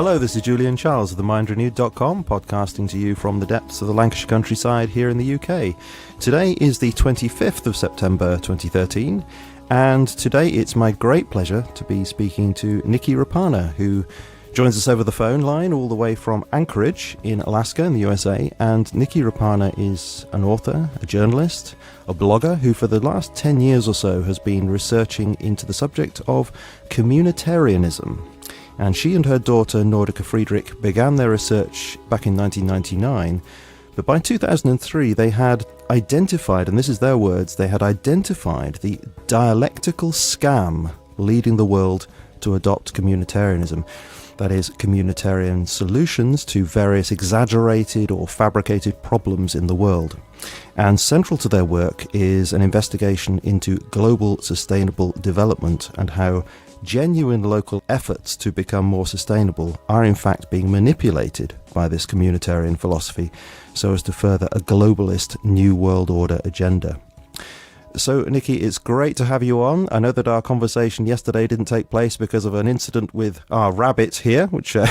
Hello, this is Julian Charles of themindrenewed.com, podcasting to you from the depths of the Lancashire countryside here in the UK. Today is the 25th of September 2013, and today it's my great pleasure to be speaking to Niki Raapana, who joins us over the phone line all the way from Anchorage in Alaska in the USA. And Niki Raapana is an author, a journalist, a blogger who for the last 10 years or so has been researching into the subject of communitarianism. And she and her daughter Nordica Friedrich began their research back in 1999, but by 2003 they had identified, and this is their words, they had identified the dialectical scam leading the world to adopt communitarianism. That is, communitarian solutions to various exaggerated or fabricated problems in the world. And central to their work is an investigation into global sustainable development and how genuine local efforts to become more sustainable are in fact being manipulated by this communitarian philosophy so as to further a globalist New World Order agenda. So, Niki, it's great to have you on. I know that our conversation yesterday didn't take place because of an incident with our rabbit here, which I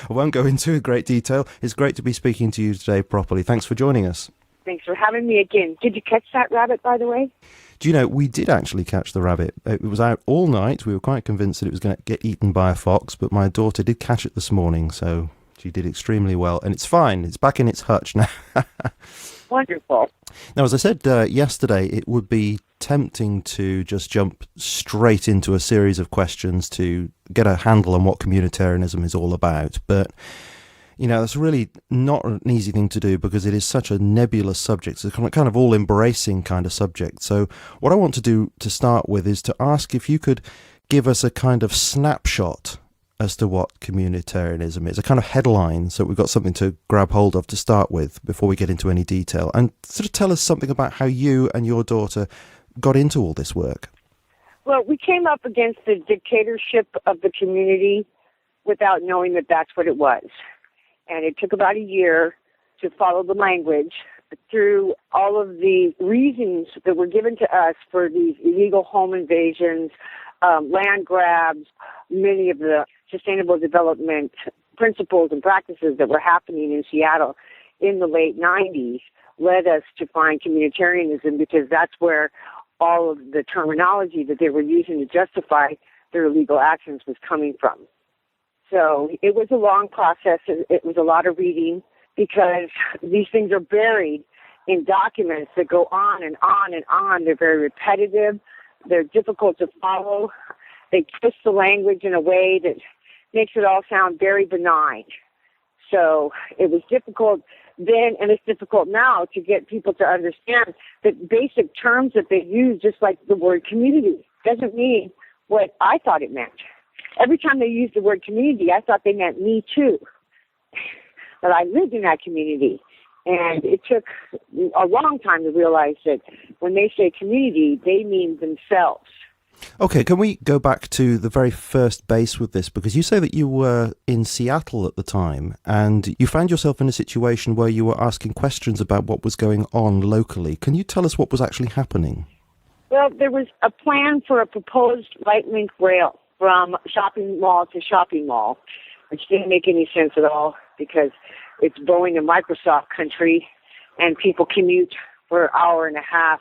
won't go into in great detail. It's great to be speaking to you today properly. Thanks for joining us. Thanks for having me again. Did you catch that rabbit, by the way? Do you know, we did actually catch the rabbit. It was out all night. We were quite convinced that it was going to get eaten by a fox, but my daughter did catch it this morning, so she did extremely well. And it's fine. It's back in its hutch now. Wonderful. Now, as I said yesterday, it would be tempting to just jump straight into a series of questions to get a handle on what communitarianism is all about. But, you know, that's really not an easy thing to do because it is such a nebulous subject. It's a kind of all-embracing kind of subject. So what I want to do to start with is to ask if you could give us a kind of snapshot as to what communitarianism is, a kind of headline, so we've got something to grab hold of to start with before we get into any detail, and sort of tell us something about how you and your daughter got into all this work. Well, we came up against the dictatorship of the community without knowing that that's what it was. And it took about a year to follow the language through all of the reasons that were given to us for these illegal home invasions, land grabs, many of the sustainable development principles and practices that were happening in Seattle in the late 90s led us to find communitarianism because that's where all of the terminology that they were using to justify their illegal actions was coming from. So it was a long process. It was a lot of reading because these things are buried in documents that go on and on and on. They're very repetitive. They're difficult to follow. They twist the language in a way that makes it all sound very benign. So it was difficult then, and it's difficult now to get people to understand that basic terms that they use, just like the word community, doesn't mean what I thought it meant. Every time they used the word community, I thought they meant me too. But I lived in that community. And it took a long time to realize that when they say community, they mean themselves. Okay, can we go back to the very first base with this? Because you say that you were in Seattle at the time, and you found yourself in a situation where you were asking questions about what was going on locally. Can you tell us what was actually happening? Well, there was a plan for a proposed light link rail from shopping mall to shopping mall, which didn't make any sense at all because it's Boeing and Microsoft country, and people commute for an hour and a half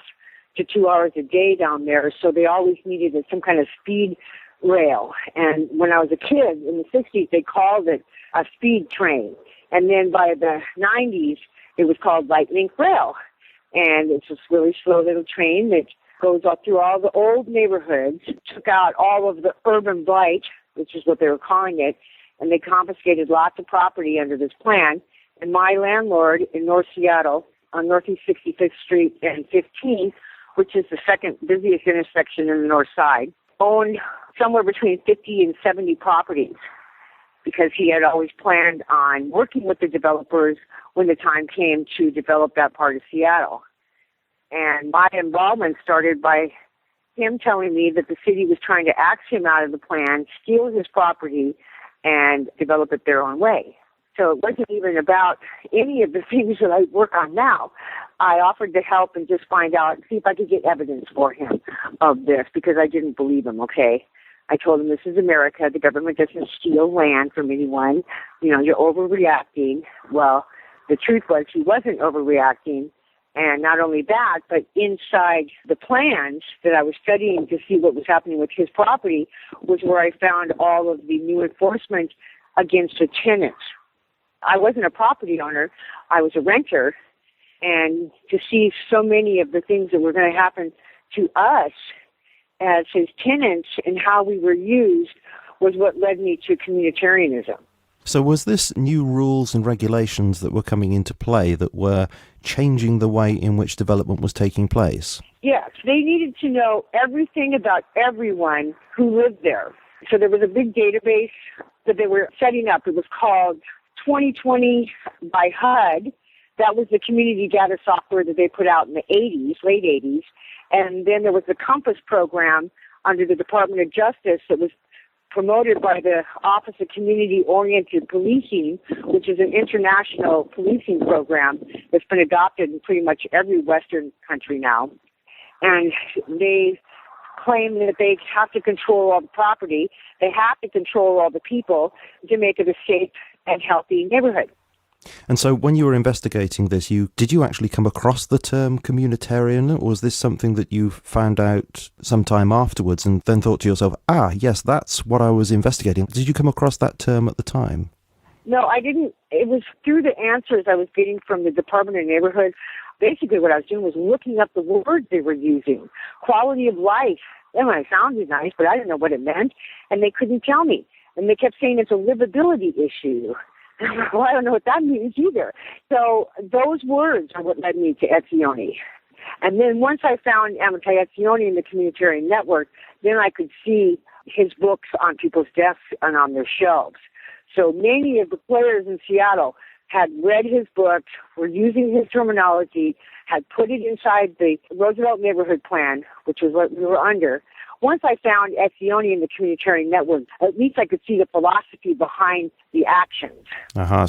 to 2 hours a day down there, so they always needed some kind of speed rail. And when I was a kid in the 60s, they called it a speed train. And then by the 90s, it was called light link rail. And it's this really slow little train that goes up through all the old neighborhoods, took out all of the urban blight, which is what they were calling it, and they confiscated lots of property under this plan. And my landlord in North Seattle, on Northeast 65th Street and 15th, which is the second busiest intersection in the north side, owned somewhere between 50 and 70 properties because he had always planned on working with the developers when the time came to develop that part of Seattle. And my involvement started by him telling me that the city was trying to axe him out of the plan, steal his property, and develop it their own way. So it wasn't even about any of the things that I work on now. I offered to help and just find out, see if I could get evidence for him of this because I didn't believe him, okay? I told him, this is America. The government doesn't steal land from anyone. You're overreacting. Well, the truth was he wasn't overreacting. And not only that, but inside the plans that I was studying to see what was happening with his property was where I found all of the new enforcement against the tenants. I wasn't a property owner. I was a renter. And to see so many of the things that were going to happen to us as his tenants and how we were used was what led me to communitarianism. So was this new rules and regulations that were coming into play that were changing the way in which development was taking place? Yes, they needed to know everything about everyone who lived there. So there was a big database that they were setting up. It was called 2020 by HUD. That was the community data software that they put out in the 80s, late 80s. And then there was the Compass program under the Department of Justice that was promoted by the Office of Community-Oriented Policing, which is an international policing program that's been adopted in pretty much every Western country now. And they claim that they have to control all the property, they have to control all the people to make it a safe and healthy neighborhood. And so when you were investigating this, did you actually come across the term communitarian, or was this something that you found out sometime afterwards and then thought to yourself, yes, that's what I was investigating? Did you come across that term at the time? No, I didn't. It was through the answers I was getting from the Department of Neighborhood. Basically what I was doing was looking up the words they were using. Quality of life. It sounded nice, but I didn't know what it meant, and they couldn't tell me. And they kept saying it's a livability issue. Well, I don't know what that means either. So those words are what led me to Etzioni. And then once I found Amitai Etzioni in the Communitarian Network, then I could see his books on people's desks and on their shelves. So many of the players in Seattle had read his books, were using his terminology, had put it inside the Roosevelt Neighborhood Plan, which was what we were under. Once I found Etzioni in the Communitarian Network, at least I could see the philosophy behind the actions.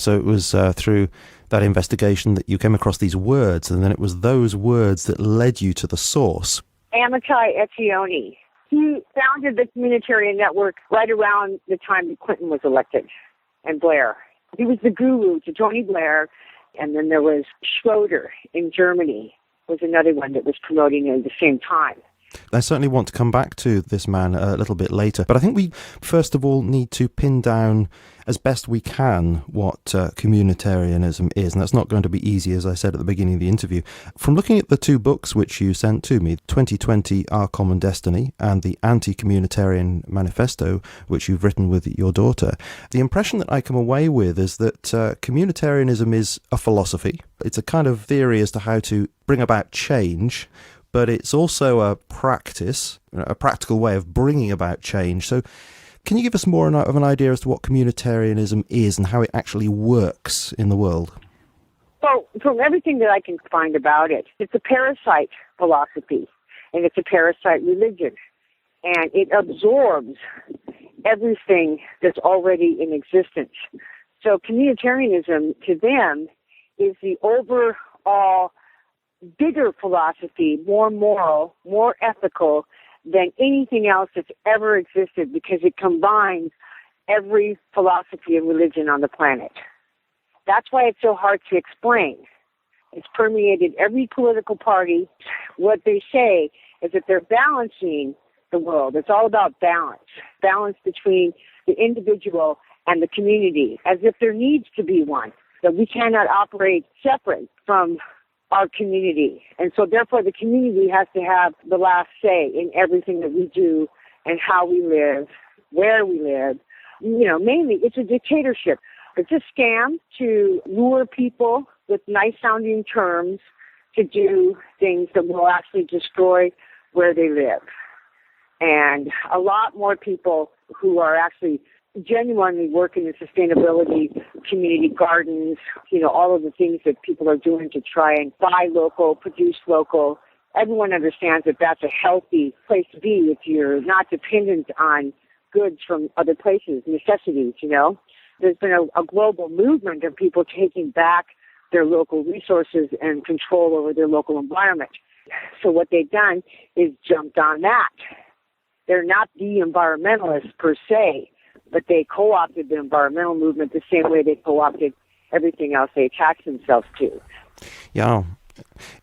So it was through that investigation that you came across these words, and then it was those words that led you to the source. Amitai Etzioni. He founded the Communitarian Network right around the time that Clinton was elected, and Blair. He was the guru to Tony Blair, and then there was Schroeder in Germany, was another one that was promoting it at the same time. I certainly want to come back to this man a little bit later, but I think we first of all need to pin down as best we can what communitarianism is, and that's not going to be easy, as I said at the beginning of the interview. From looking at the two books which you sent to me, 2020 Our Common Destiny and the Anti-Communitarian Manifesto, which you've written with your daughter, the impression that I come away with is that communitarianism is a philosophy. It's a kind of theory as to how to bring about change, but it's also a practice, a practical way of bringing about change. So can you give us more of an idea as to what communitarianism is and how it actually works in the world? Well, from everything that I can find about it, it's a parasite philosophy, and it's a parasite religion, and it absorbs everything that's already in existence. So communitarianism, to them, is the overall bigger philosophy, more moral, more ethical than anything else that's ever existed, because it combines every philosophy and religion on the planet. That's why it's so hard to explain. It's permeated every political party. What they say is that they're balancing the world. It's all about balance, balance between the individual and the community, as if there needs to be one, that we cannot operate separate from our community. And so therefore the community has to have the last say in everything that we do and how we live, where we live. Mainly it's a dictatorship. It's a scam to lure people with nice sounding terms to do things that will actually destroy where they live. And a lot more people who are actually genuinely working in sustainability, community gardens, all of the things that people are doing to try and buy local, produce local. Everyone understands that that's a healthy place to be if you're not dependent on goods from other places, necessities, There's been a global movement of people taking back their local resources and control over their local environment. So what they've done is jumped on that. They're not the environmentalists per se, but they co-opted the environmental movement the same way they co-opted everything else they attach themselves to. Yeah.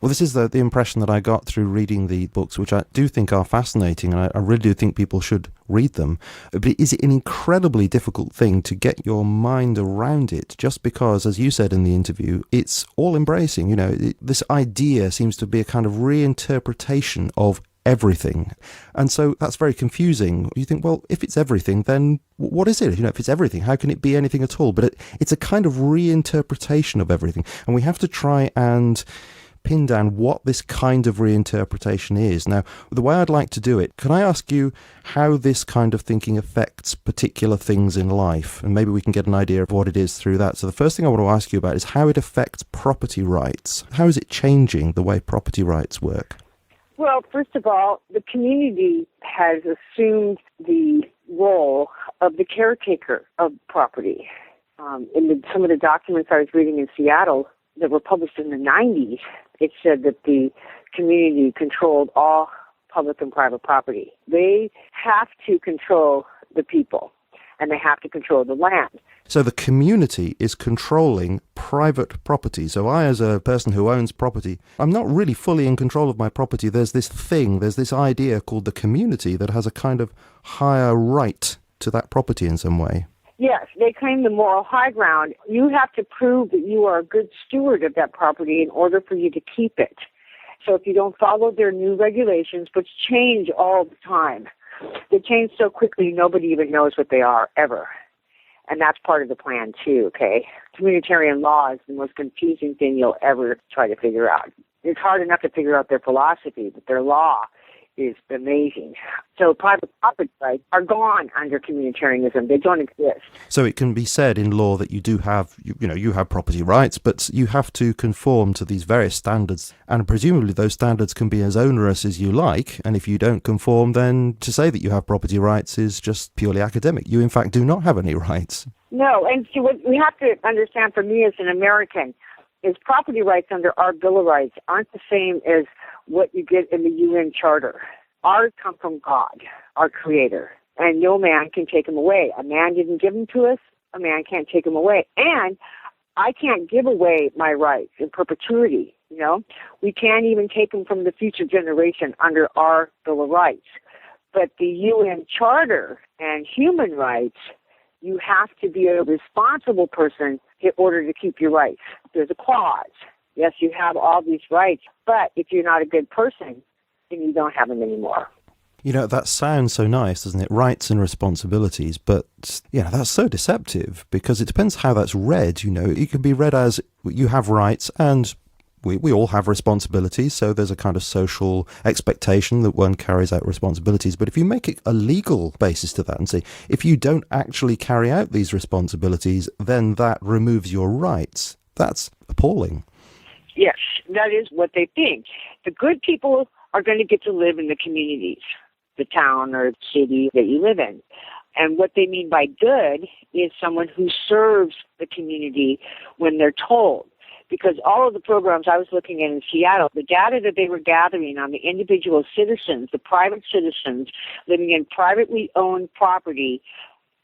Well, this is the impression that I got through reading the books, which I do think are fascinating, and I really do think people should read them. But is it an incredibly difficult thing to get your mind around it, just because, as you said in the interview, it's all-embracing? You know, this idea seems to be a kind of reinterpretation of everything. And so that's very confusing. You think, well, if it's everything, then what is it? You know, if it's everything, how can it be anything at all? But it's a kind of reinterpretation of everything. And we have to try and pin down what this kind of reinterpretation is. Now, the way I'd like to do it, can I ask you how this kind of thinking affects particular things in life? And maybe we can get an idea of what it is through that. So the first thing I want to ask you about is how it affects property rights. How is it changing the way property rights work? Well, first of all, the community has assumed the role of the caretaker of property. Some of the documents I was reading in Seattle that were published in the 90s, it said that the community controlled all public and private property. They have to control the people, and they have to control the land. So the community is controlling private property. So I, as a person who owns property, I'm not really fully in control of my property. There's this idea called the community that has a kind of higher right to that property in some way. Yes, they claim the moral high ground. You have to prove that you are a good steward of that property in order for you to keep it. So if you don't follow their new regulations, which change all the time, they change so quickly nobody even knows what they are, ever. And that's part of the plan too, okay? Communitarian law is the most confusing thing you'll ever try to figure out. It's hard enough to figure out their philosophy, but their law is amazing. So private property rights are gone under communitarianism. They don't exist. So it can be said in law that you do have, you have property rights, but you have to conform to these various standards. And presumably those standards can be as onerous as you like. And if you don't conform, then to say that you have property rights is just purely academic. You, in fact, do not have any rights. No, and see, what we have to understand for me as an American is property rights under our Bill of Rights aren't the same as what you get in the UN Charter. Ours come from God, our Creator, and no man can take them away. A man didn't give them to us. A man can't take them away. And I can't give away my rights in perpetuity, We can't even take them from the future generation under our Bill of Rights. But the UN Charter and human rights, you have to be a responsible person in order to keep your rights. There's a clause. Yes, you have all these rights, but if you're not a good person, then you don't have them anymore. That sounds so nice, doesn't it? Rights and responsibilities, but that's so deceptive because it depends how that's read. It can be read as you have rights and we all have responsibilities, so there's a kind of social expectation that one carries out responsibilities. But if you make it a legal basis to that and say, if you don't actually carry out these responsibilities, then that removes your rights, that's appalling. Yes, that is what they think. The good people are going to get to live in the communities, the town or city that you live in. And what they mean by good is someone who serves the community when they're told. Because all of the programs I was looking at in Seattle, the data that they were gathering on the individual citizens, the private citizens living in privately owned property,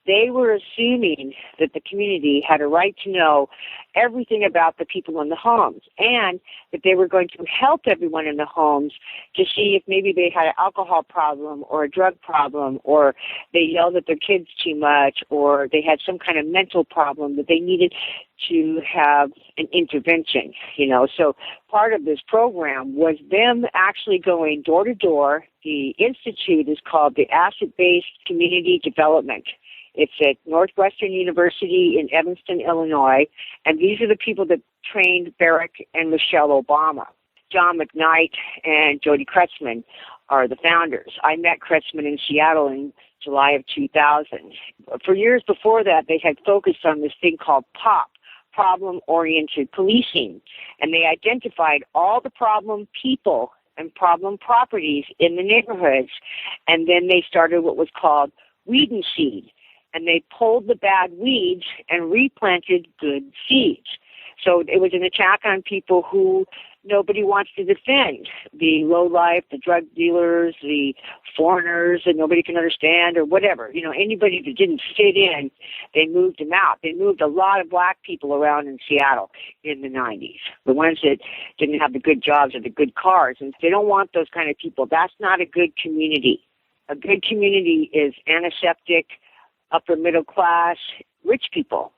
they were assuming that the community had a right to know everything about the people in the homes and that they were going to help everyone in the homes to see if maybe they had an alcohol problem or a drug problem or they yelled at their kids too much or they had some kind of mental problem that they needed to have an intervention, So part of this program was them actually going door to door. The institute is called the Asset-Based Community Development. It's at Northwestern University in Evanston, Illinois, and these are the people that trained Barack and Michelle Obama. John McKnight and Jody Kretzmann are the founders. I met Kretzmann in Seattle in July of 2000. For years before that, they had focused on this thing called POP, Problem-Oriented Policing, and they identified all the problem people and problem properties in the neighborhoods, and then they started what was called weed and seed. And they pulled the bad weeds and replanted good seeds. So it was an attack on people who nobody wants to defend the lowlife, the drug dealers, the foreigners that nobody can understand or whatever. Anybody that didn't fit in, they moved them out. They moved a lot of black people around in Seattle in the 90s, the ones that didn't have the good jobs or the good cars. And they don't want those kind of people. That's not a good community. A good community is antiseptic, upper middle class, rich people.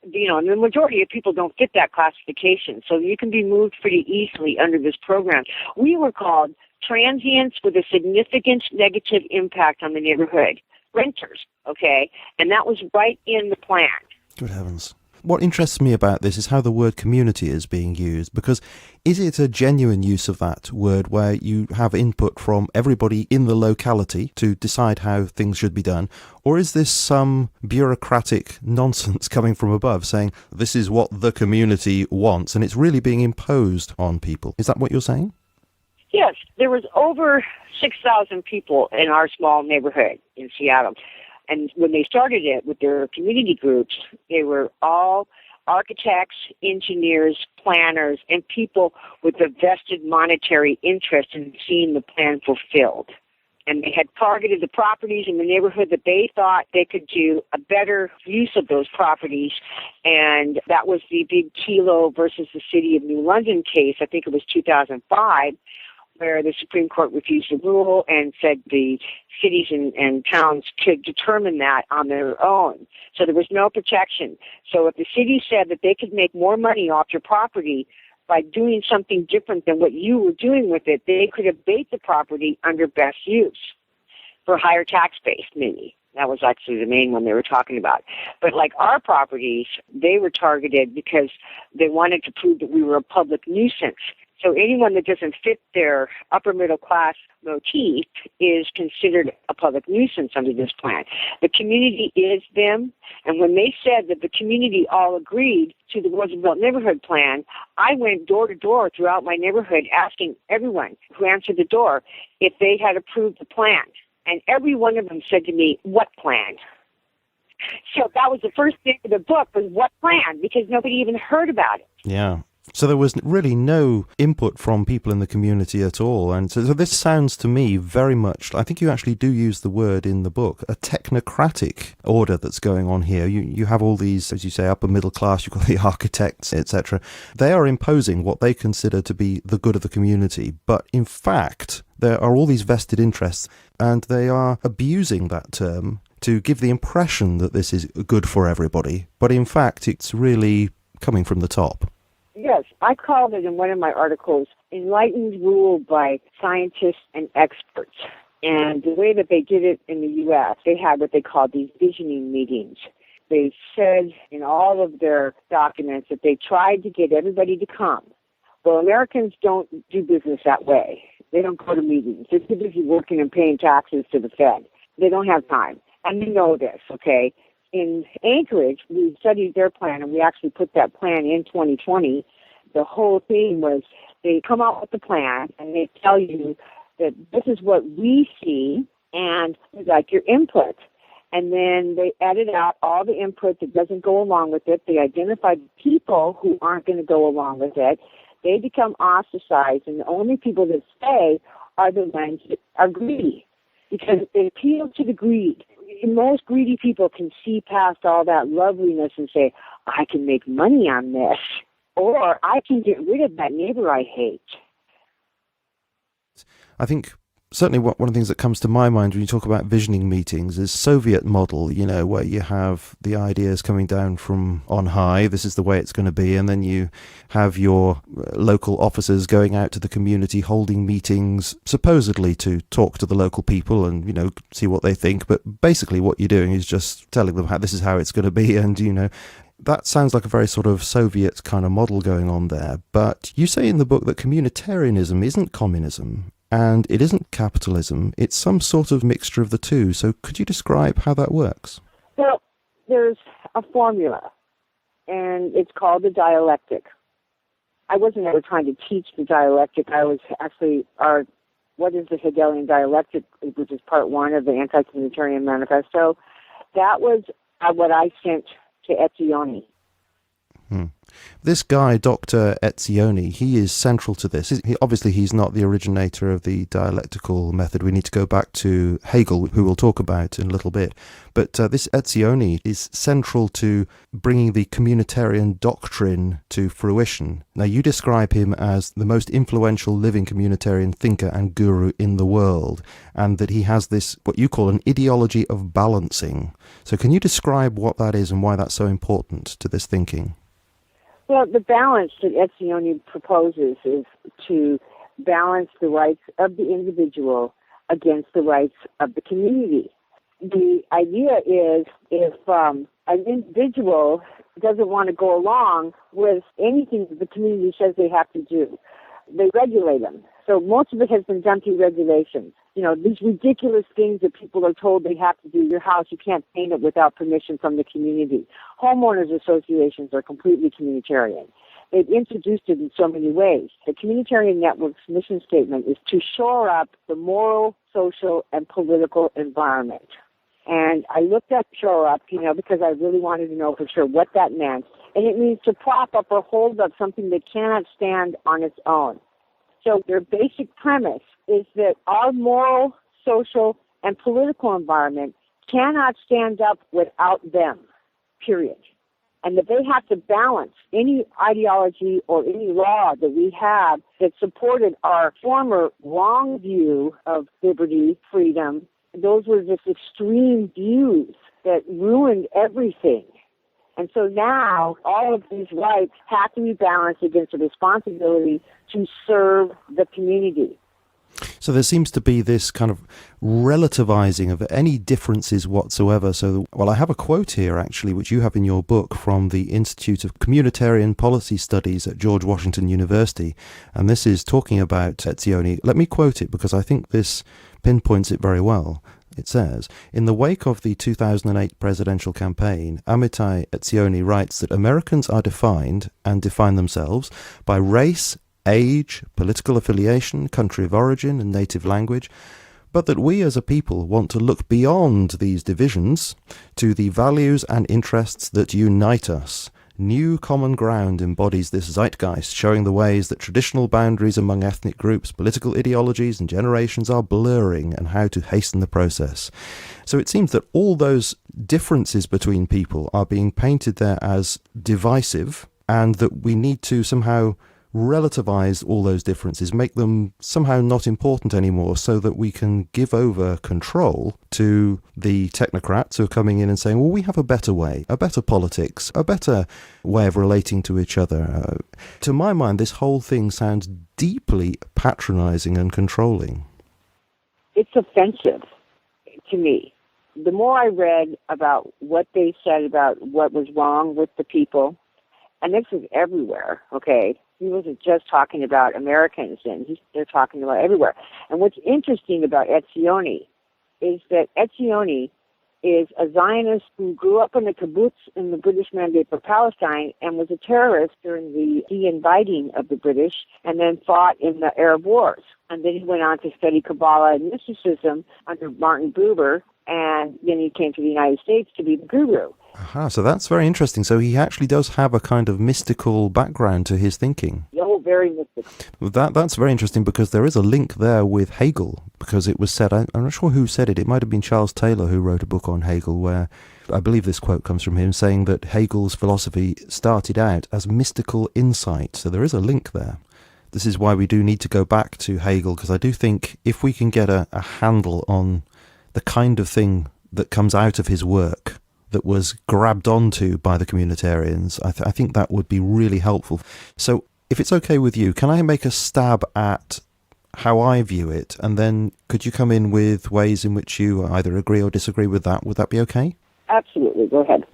And the majority of people don't fit that classification, so you can be moved pretty easily under this program. We were called transients with a significant negative impact on the neighborhood, renters, okay? And that was right in the plan. Good heavens. What interests me about this is how the word community is being used, because is it a genuine use of that word where you have input from everybody in the locality to decide how things should be done, or is this some bureaucratic nonsense coming from above saying this is what the community wants and it's really being imposed on people? Is that what you're saying? Yes, there was over 6,000 people in our small neighborhood in Seattle. And when they started it with their community groups, they were all architects, engineers, planners, and people with a vested monetary interest in seeing the plan fulfilled. And they had targeted the properties in the neighborhood that they thought they could do a better use of those properties. And that was the big Kelo versus the City of New London case. I think it was 2005. Where the Supreme Court refused to rule and said the cities and towns could determine that on their own. So there was no protection. So if the city said that they could make more money off your property by doing something different than what you were doing with it, they could abate the property under best use for higher tax base, maybe. That was actually the main one they were talking about. But like our properties, they were targeted because they wanted to prove that we were a public nuisance. So anyone that doesn't fit their upper middle class motif is considered a public nuisance under this plan. The community is them, and when they said that the community all agreed to the Roosevelt Neighborhood Plan, I went door to door throughout my neighborhood asking everyone who answered the door if they had approved the plan. And every one of them said to me, "What plan?" So that was the first thing of the book, was what plan, because nobody even heard about it. Yeah. So there was really no input from people in the community at all. And so this sounds to me very much, I think you actually do use the word in the book, a technocratic order that's going on here. You have all these, as you say, upper middle class, you've got the architects, etc. They are imposing what they consider to be the good of the community. But in fact, there are all these vested interests, and they are abusing that term to give the impression that this is good for everybody. But in fact, it's really coming from the top. Yes, I called it in one of my articles, enlightened rule by scientists and experts. And the way that they did it in the U.S., they had what they called these visioning meetings. They said in all of their documents that they tried to get everybody to come. Well, Americans don't do business that way. They don't go to meetings. They're too busy working and paying taxes to the Fed. They don't have time. And we know this, okay? In Anchorage, we studied their plan, and we actually put that plan in 2020. The whole thing was they come out with the plan, and they tell you that this is what we see, and we'd like your input. And then they edit out all the input that doesn't go along with it. They identify people who aren't going to go along with it. They become ostracized, and the only people that stay are the ones that are greedy, because they appeal to the greed. Most greedy people can see past all that loveliness and say, I can make money on this, or I can get rid of that neighbor I hate. I think certainly one of the things that comes to my mind when you talk about visioning meetings is Soviet model, where you have the ideas coming down from on high, this is the way it's going to be, and then you have your local officers going out to the community holding meetings supposedly to talk to the local people and, see what they think, but basically what you're doing is just telling them how this is how it's going to be, and, that sounds like a very sort of Soviet kind of model going on there. But you say in the book that communitarianism isn't communism, and it isn't capitalism. It's some sort of mixture of the two. So could you describe how that works? Well, there's a formula, and it's called the dialectic. I wasn't ever trying to teach the dialectic. I was actually, what is the Hegelian dialectic, which is part one of the Anti-Communitarian Manifesto. That was what I sent to Etzioni. This guy, Dr. Etzioni, he is central to this. Obviously, he's not the originator of the dialectical method. We need to go back to Hegel, who we'll talk about in a little bit. But this Etzioni is central to bringing the communitarian doctrine to fruition. Now, you describe him as the most influential living communitarian thinker and guru in the world, and that he has this, what you call an ideology of balancing. So can you describe what that is and why that's so important to this thinking? Well, the balance that Etzioni proposes is to balance the rights of the individual against the rights of the community. The idea is if an individual doesn't want to go along with anything that the community says they have to do, they regulate them. So most of it has been done through regulations. These ridiculous things that people are told they have to do. Your house, you can't paint it without permission from the community. Homeowners associations are completely communitarian. They've introduced it in so many ways. The Communitarian Network's mission statement is to shore up the moral, social, and political environment. And I looked up shore up, because I really wanted to know for sure what that meant. And it means to prop up or hold up something that cannot stand on its own. So their basic premise is that our moral, social, and political environment cannot stand up without them, period. And that they have to balance any ideology or any law that we have that supported our former wrong view of liberty, freedom. Those were just extreme views that ruined everything. And so now all of these rights have to be balanced against the responsibility to serve the community. So there seems to be this kind of relativizing of any differences whatsoever. So, I have a quote here, actually, which you have in your book from the Institute of Communitarian Policy Studies at George Washington University. And this is talking about Etzioni. Let me quote it because I think this pinpoints it very well. It says, in the wake of the 2008 presidential campaign, Amitai Etzioni writes that Americans are defined, and define themselves, by race, age, political affiliation, country of origin, and native language, but that we as a people want to look beyond these divisions to the values and interests that unite us. New common ground embodies this zeitgeist, showing the ways that traditional boundaries among ethnic groups, political ideologies, and generations are blurring, and how to hasten the process. So it seems that all those differences between people are being painted there as divisive, and that we need to somehow relativize all those differences, make them somehow not important anymore, so that we can give over control to the technocrats who are coming in and saying, well, we have a better way, a better politics, a better way of relating to each other. To my mind, this whole thing sounds deeply patronizing and controlling. It's offensive to me. The more I read about what they said about what was wrong with the people, and this is everywhere, okay? He wasn't just talking about Americans, and they're talking about everywhere. And what's interesting about Etzioni is that Etzioni is a Zionist who grew up in a kibbutz in the British Mandate for Palestine and was a terrorist during the de-inviting of the British, and then fought in the Arab Wars. And then he went on to study Kabbalah and mysticism under Martin Buber, and then he came to the United States to be the guru. Aha, so that's very interesting. So he actually does have a kind of mystical background to his thinking. Oh, very mystical. That's very interesting, because there is a link there with Hegel, because it was said, I'm not sure who said it, it might have been Charles Taylor who wrote a book on Hegel, where I believe this quote comes from him, saying that Hegel's philosophy started out as mystical insight. So there is a link there. This is why we do need to go back to Hegel, because I do think if we can get a handle on the kind of thing that comes out of his work that was grabbed onto by the communitarians, I think that would be really helpful. So if it's okay with you, can I make a stab at how I view it, and then could you come in with ways in which you either agree or disagree with that? Would that be okay? Absolutely, go ahead.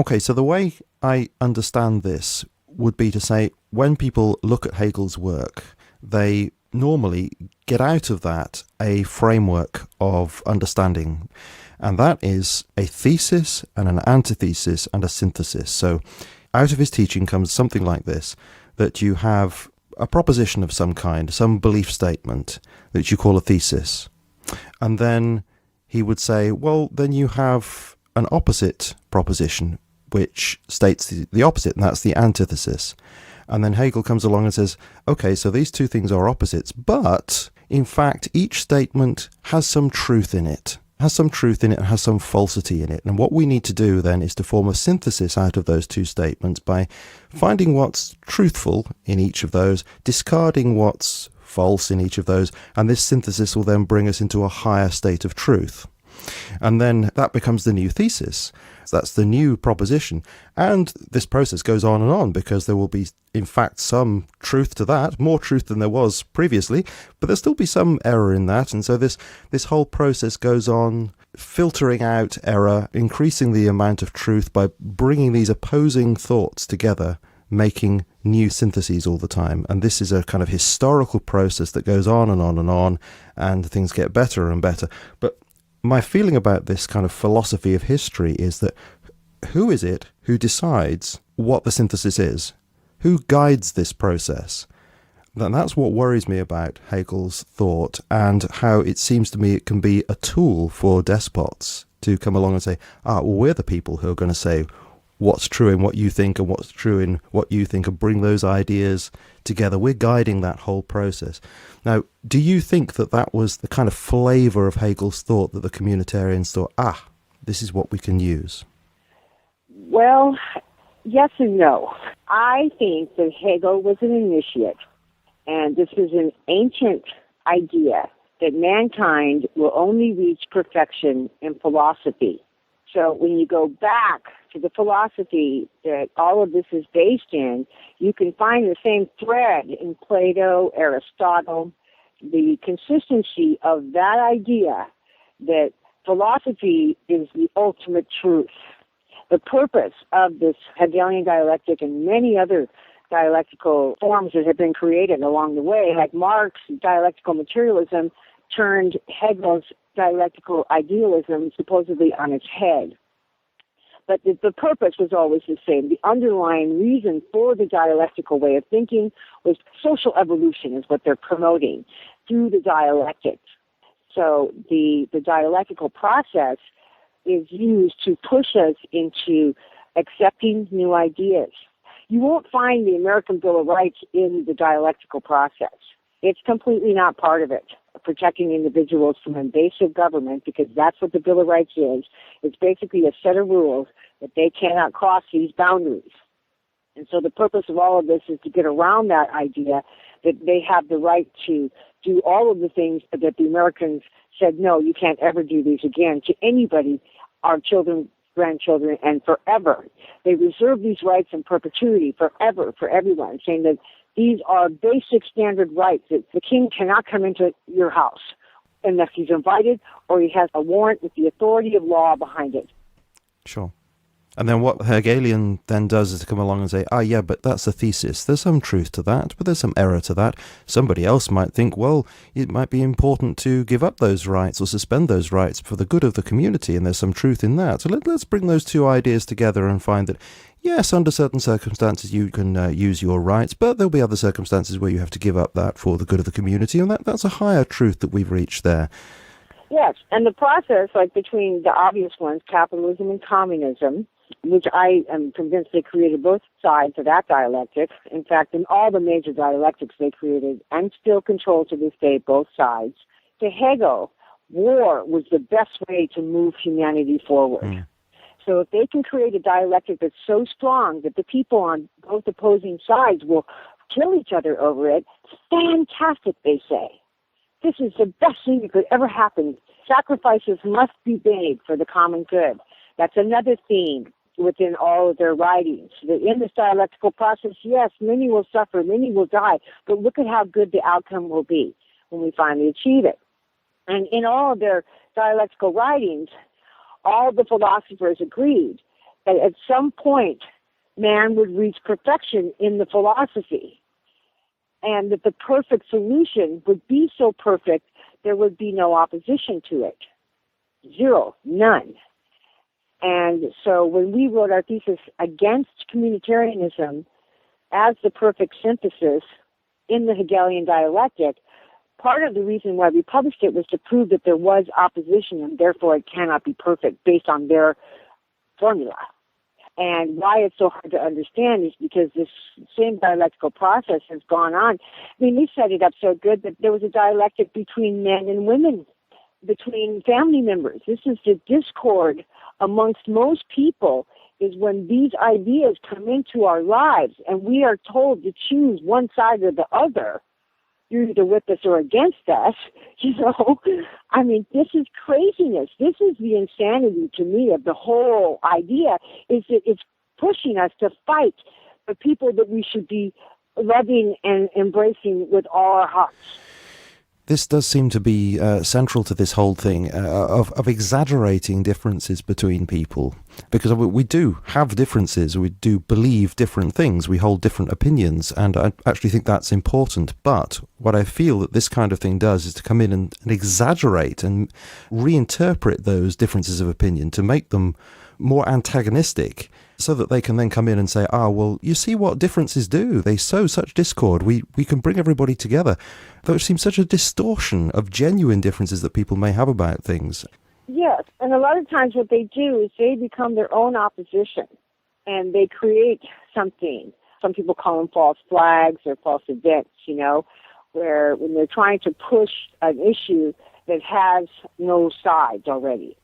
Okay, so the way I understand this would be to say, when people look at Hegel's work, they normally get out of that a framework of understanding. And that is a thesis and an antithesis and a synthesis. So out of his teaching comes something like this, that you have a proposition of some kind, some belief statement that you call a thesis. And then he would say, well, then you have an opposite proposition, which states the opposite, and that's the antithesis. And then Hegel comes along and says, okay, so these two things are opposites, but in fact, each statement has some truth in it. Has some truth in it and has some falsity in it. And what we need to do then is to form a synthesis out of those two statements by finding what's truthful in each of those, discarding what's false in each of those, and this synthesis will then bring us into a higher state of truth. And then that becomes the new thesis. That's the new proposition. And this process goes on and on because there will be, in fact, some truth to that, more truth than there was previously, but there'll still be some error in that. And so this whole process goes on, filtering out error, increasing the amount of truth by bringing these opposing thoughts together, making new syntheses all the time. And this is a kind of historical process that goes on and on and on, and things get better and better. But my feeling about this kind of philosophy of history is that who is it who decides what the synthesis is? Who guides this process? And that's what worries me about Hegel's thought, and how it seems to me it can be a tool for despots to come along and say, well, we're the people who are going to say what's true in what you think and what's true in what you think, and bring those ideas together. We're guiding that whole process. Now, do you think that that was the kind of flavour of Hegel's thought, that the communitarians thought, this is what we can use? Well, yes and no. I think that Hegel was an initiate, and this is an ancient idea that mankind will only reach perfection in philosophy. So when you go back to the philosophy that all of this is based in, you can find the same thread in Plato, Aristotle, the consistency of that idea that philosophy is the ultimate truth. The purpose of this Hegelian dialectic and many other dialectical forms that have been created along the way, like Marx's dialectical materialism, turned Hegel's dialectical idealism supposedly on its head. But the purpose was always the same. The underlying reason for the dialectical way of thinking was social evolution, is what they're promoting through the dialectics. So the dialectical process is used to push us into accepting new ideas. You won't find the American Bill of Rights in the dialectical process. It's completely not part of it, protecting individuals from invasive government, because that's what the Bill of Rights is. It's basically a set of rules that they cannot cross these boundaries. And so the purpose of all of this is to get around that idea that they have the right to do all of the things that the Americans said, no, you can't ever do these again to anybody, our children, grandchildren, and forever. They reserve these rights in perpetuity forever for everyone, saying that these are basic standard rights, that the king cannot come into your house unless he's invited or he has a warrant with the authority of law behind it. Sure. And then what Hegelian then does is to come along and say, yeah, but that's a thesis. There's some truth to that, but there's some error to that. Somebody else might think, well, it might be important to give up those rights or suspend those rights for the good of the community, and there's some truth in that. So let's bring those two ideas together and find that, yes, under certain circumstances you can use your rights, but there'll be other circumstances where you have to give up that for the good of the community, and that's a higher truth that we've reached there. Yes, and the process, like between the obvious ones, capitalism and communism, which I am convinced they created both sides of that dialectic. In fact, in all the major dialectics they created, and still control to this day both sides. To Hegel, war was the best way to move humanity forward. So if they can create a dialectic that's so strong that the people on both opposing sides will kill each other over it, fantastic, they say. This is the best thing that could ever happen. Sacrifices must be made for the common good. That's another theme within all of their writings. That in this dialectical process, yes, many will suffer, many will die, but look at how good the outcome will be when we finally achieve it. And in all of their dialectical writings, all the philosophers agreed that at some point man would reach perfection in the philosophy, and that the perfect solution would be so perfect there would be no opposition to it. Zero, none. And so when we wrote our thesis against communitarianism as the perfect synthesis in the Hegelian dialectic, part of the reason why we published it was to prove that there was opposition and therefore it cannot be perfect based on their formula. And why it's so hard to understand is because this same dialectical process has gone on. I mean, we set it up so good that there was a dialectic between men and women, between family members. This is the discord amongst most people, is when these ideas come into our lives and we are told to choose one side or the other. You're either with us or against us, you know. I mean, this is craziness. This is the insanity to me of the whole idea, is that it's pushing us to fight for people that we should be loving and embracing with all our hearts. This does seem to be central to this whole thing of exaggerating differences between people, because we do have differences, we do believe different things, we hold different opinions, and I actually think that's important. But what I feel that this kind of thing does is to come in and exaggerate and reinterpret those differences of opinion to make them more antagonistic, so that they can then come in and say, well, you see what differences do. They sow such discord. We can bring everybody together. Though it seems such a distortion of genuine differences that people may have about things. Yes, and a lot of times what they do is they become their own opposition, and they create something. Some people call them false flags or false events, you know, where when they're trying to push an issue that has no sides already.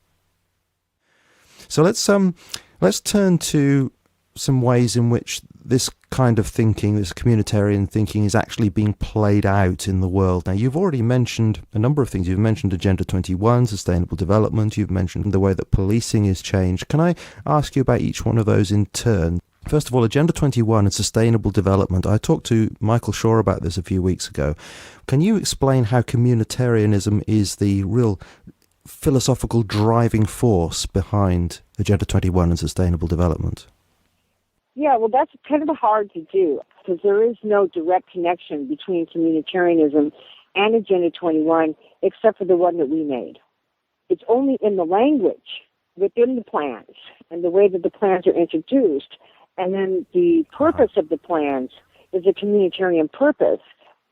So let's turn to some ways in which this kind of thinking, this communitarian thinking, is actually being played out in the world. Now, you've already mentioned a number of things. You've mentioned Agenda 21, sustainable development. You've mentioned the way that policing is changed. Can I ask you about each one of those in turn? First of all, Agenda 21 and sustainable development. I talked to Michael Shaw about this a few weeks ago. Can you explain how communitarianism is the real philosophical driving force behind Agenda 21 and sustainable development? Yeah, well, that's kind of hard to do because there is no direct connection between communitarianism and Agenda 21 except for the one that we made. It's only in the language within the plans and the way that the plans are introduced, and then the purpose of the plans is a communitarian purpose.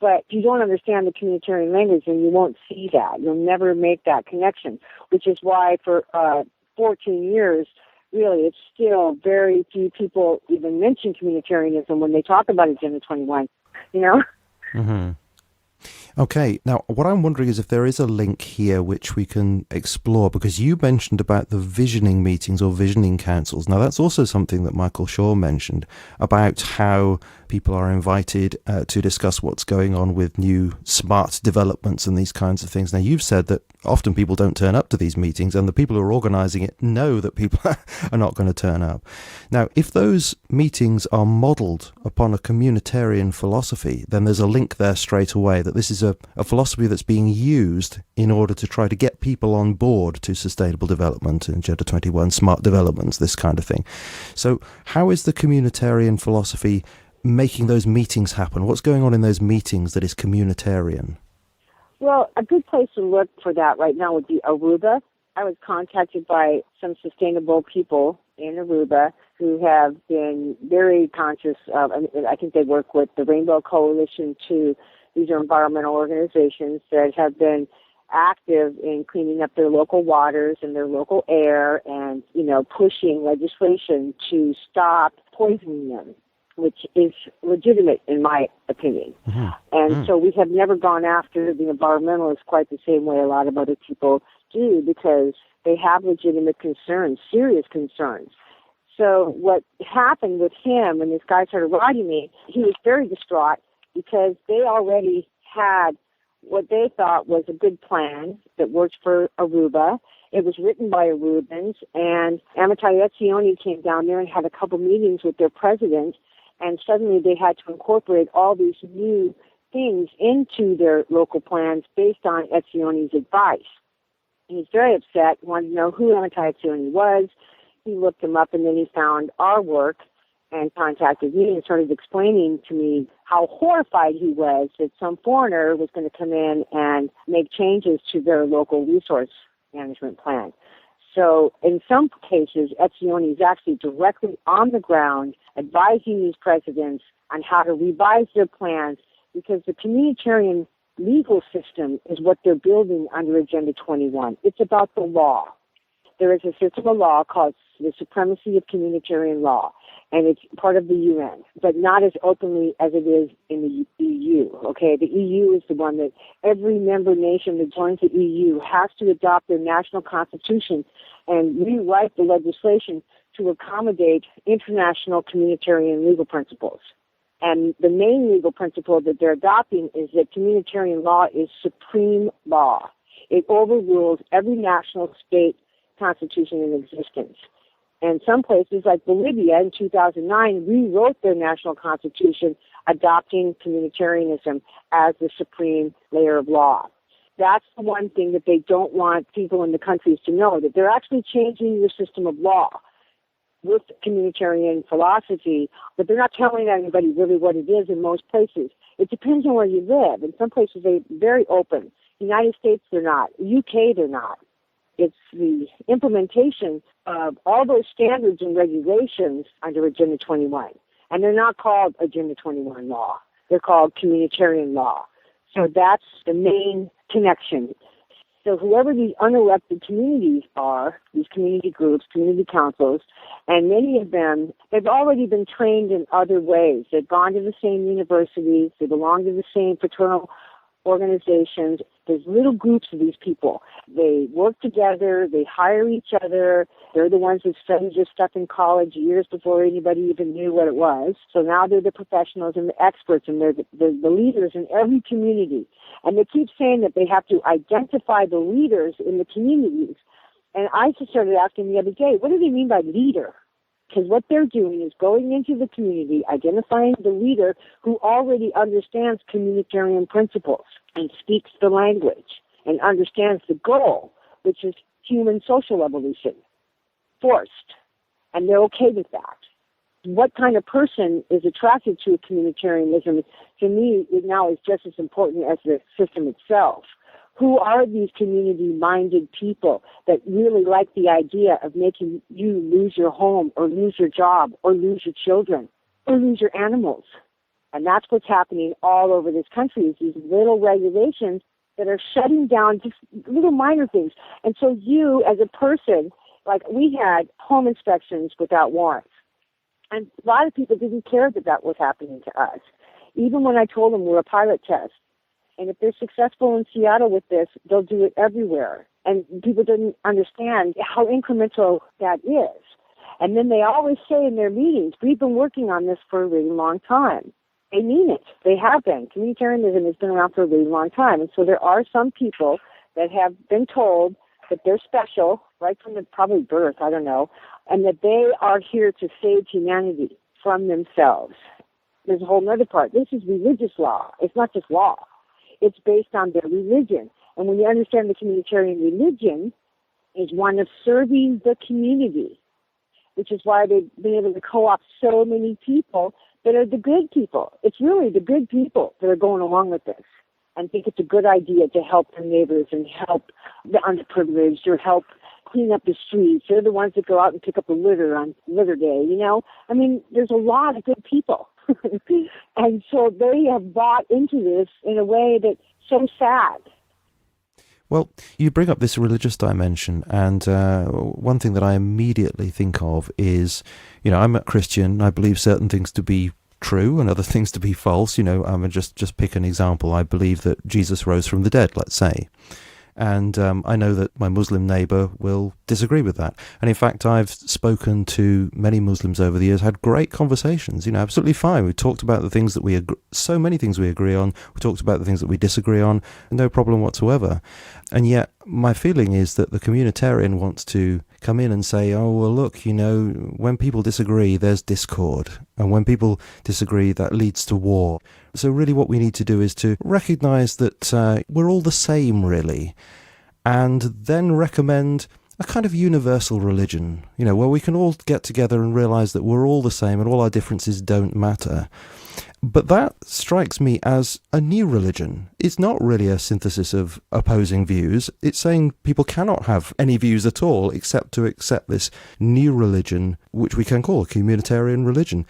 But if you don't understand the communitarian language, then you won't see that. You'll never make that connection, which is why for 14 years, really, it's still very few people even mention communitarianism when they talk about Agenda 21, you know? Mm-hmm. Okay, now what I'm wondering is if there is a link here which we can explore, because you mentioned about the visioning meetings or visioning councils. Now that's also something that Michael Shaw mentioned about how people are invited to discuss what's going on with new smart developments and these kinds of things. Now you've said that often people don't turn up to these meetings, and the people who are organising it know that people are not going to turn up. Now, if those meetings are modelled upon a communitarian philosophy, then there's a link there straight away that this is a philosophy that's being used in order to try to get people on board to sustainable development, Agenda 21, smart developments, this kind of thing. So how is the communitarian philosophy making those meetings happen? What's going on in those meetings that is communitarian? Well, a good place to look for that right now would be Aruba. I was contacted by some sustainable people in Aruba who have been very conscious of, I think they work with the Rainbow Coalition too. These are environmental organizations that have been active in cleaning up their local waters and their local air and, you know, pushing legislation to stop poisoning them, which is legitimate in my opinion. Mm-hmm. And so we have never gone after the environmentalists quite the same way a lot of other people do, because they have legitimate concerns, serious concerns. So what happened with him, when this guy started writing me, he was very distraught because they already had what they thought was a good plan that worked for Aruba. It was written by Arubans, and Amitai Etzioni came down there and had a couple meetings with their president, and suddenly they had to incorporate all these new things into their local plans based on Etzioni's advice. And he's very upset, wanted to know who Amitai Etzioni was. He looked him up, and then he found our work and contacted me and started explaining to me how horrified he was that some foreigner was going to come in and make changes to their local resource management plan. So in some cases, Etzioni is actually directly on the ground advising these presidents on how to revise their plans, because the communitarian legal system is what they're building under Agenda 21. It's about the law. there is a system of law called the Supremacy of Communitarian Law, and it's part of the UN, but not as openly as it is in the EU, okay? The EU is the one that every member nation that joins the EU has to adopt their national constitution and rewrite the legislation to accommodate international communitarian legal principles. And the main legal principle that they're adopting is that communitarian law is supreme law. It overrules every national state constitution in existence. And some places like Bolivia in 2009 rewrote their national constitution adopting communitarianism as the supreme layer of law. That's the one thing that they don't want people in the countries to know, that they're actually changing the system of law with communitarian philosophy, but they're not telling anybody really what it is in most places. It depends on where you live. In some places, they're very open. United States, they're not. UK, they're not. It's the implementation of all those standards and regulations under Agenda 21. And they're not called Agenda 21 law. They're called communitarian law. So that's the main connection. So whoever these unelected communities are, these community groups, community councils, and many of them, they've already been trained in other ways. They've gone to the same universities. They belong to the same fraternal organizations. There's little groups of these people. They work together. They hire each other. They're the ones that studied this stuff in college years before anybody even knew what it was. So now they're the professionals and the experts, and they're the leaders in every community. And they keep saying that they have to identify the leaders in the communities. And I just started asking the other day, what do they mean by leader? Because what they're doing is going into the community, identifying the leader who already understands communitarian principles and speaks the language and understands the goal, which is human social evolution, forced. And they're okay with that. What kind of person is attracted to communitarianism, to me, it now is just as important as the system itself. Who are these community-minded people that really like the idea of making you lose your home or lose your job or lose your children or lose your animals? And that's what's happening all over this country, is these little regulations that are shutting down just little minor things. And so you, as a person, like we had home inspections without warrants. And a lot of people didn't care that that was happening to us. Even when I told them we're a pilot test, and if they're successful in Seattle with this, they'll do it everywhere. And people didn't understand how incremental that is. And then they always say in their meetings, we've been working on this for a really long time. They mean it. They have been. Communitarianism has been around for a really long time. And so there are some people that have been told that they're special, right from the probably birth, I don't know, and that they are here to save humanity from themselves. There's a whole other part. This is religious law. It's not just law. It's based on their religion. And when you understand the communitarian religion is one of serving the community, which is why they've been able to co-opt so many people that are the good people. It's really the good people that are going along with this and think it's a good idea to help their neighbors and help the underprivileged or help clean up the streets. They're the ones that go out and pick up the litter on litter day, you know? I mean, there's a lot of good people. And so they have bought into this in a way that's so sad. Well, you bring up this religious dimension, and one thing that I immediately think of is, you know, I'm a Christian. I believe certain things to be true and other things to be false. You know, I'm just pick an example. I believe that Jesus rose from the dead, let's say. And I know that my Muslim neighbour will disagree with that. And in fact, I've spoken to many Muslims over the years, had great conversations, you know, absolutely fine. We talked about the things that we so many things we agree on. We talked about the things that we disagree on, no problem whatsoever. And yet my feeling is that the communitarian wants to come in and say, oh, well, look, you know, when people disagree, there's discord. And when people disagree, that leads to war. So really what we need to do is to recognise that we're all the same, really, and then recommend a kind of universal religion, you know, where we can all get together and realise that we're all the same and all our differences don't matter. But that strikes me as a new religion. It's not really a synthesis of opposing views. It's saying people cannot have any views at all except to accept this new religion, which we can call a communitarian religion.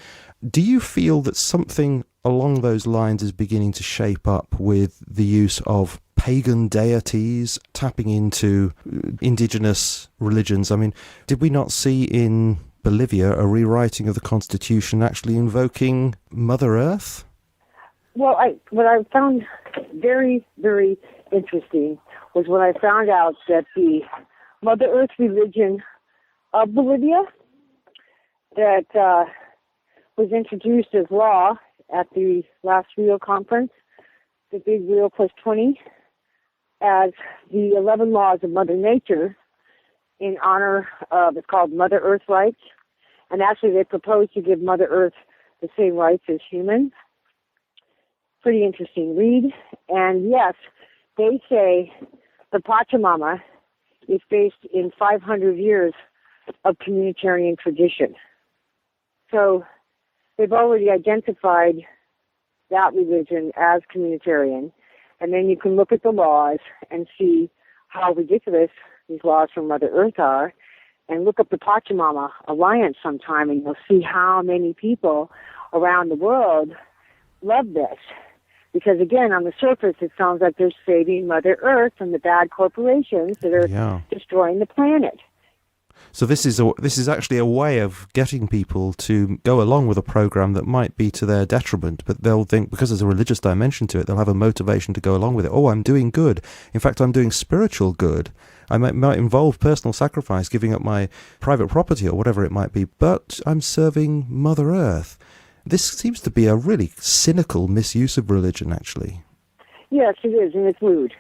Do you feel that something along those lines is beginning to shape up with the use of pagan deities, tapping into indigenous religions. I mean, did we not see in Bolivia a rewriting of the Constitution actually invoking Mother Earth? Well, what I found very, very interesting was when I found out that the Mother Earth religion of Bolivia that was introduced as law at the last Rio conference, the big Rio plus 20, as the 11 laws of Mother Nature in honor of, it's called Mother Earth rights. And actually they proposed to give Mother Earth the same rights as humans. Pretty interesting read. And yes, they say the Pachamama is based in 500 years of communitarian tradition. So they've already identified that religion as communitarian. And then you can look at the laws and see how ridiculous these laws from Mother Earth are, and look up the Pachamama Alliance sometime, and you'll see how many people around the world love this. Because again, on the surface, it sounds like they're saving Mother Earth from the bad corporations that are destroying the planet. So this is actually a way of getting people to go along with a program that might be to their detriment, but they'll think, because there's a religious dimension to it, they'll have a motivation to go along with it. Oh, I'm doing good. In fact, I'm doing spiritual good. I might involve personal sacrifice, giving up my private property or whatever it might be, but I'm serving Mother Earth. This seems to be a really cynical misuse of religion, actually. Yes, it is, and it's rude.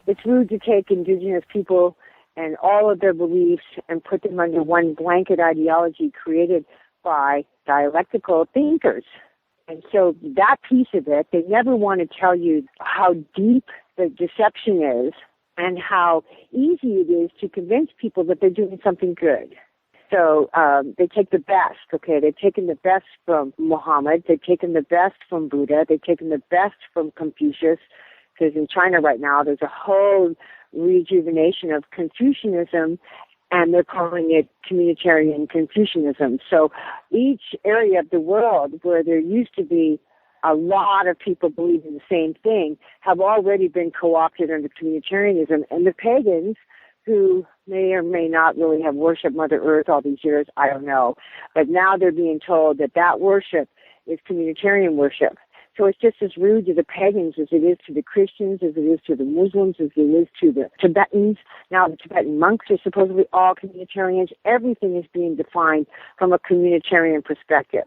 It's rude to take indigenous people and all of their beliefs and put them under one blanket ideology created by dialectical thinkers. And so that piece of it, they never want to tell you how deep the deception is and how easy it is to convince people that they're doing something good. So they take the best, okay? They've taken the best from Muhammad. They've taken the best from Buddha. They've taken the best from Confucius, because in China right now there's a whole rejuvenation of Confucianism, and they're calling it communitarian Confucianism. So each area of the world where there used to be a lot of people believing the same thing have already been co-opted under communitarianism, and the pagans, who may or may not really have worshipped Mother Earth all these years, I don't know, but now they're being told that that worship is communitarian worship. So it's just as rude to the pagans as it is to the Christians, as it is to the Muslims, as it is to the Tibetans. Now the Tibetan monks are supposedly all communitarians. Everything is being defined from a communitarian perspective.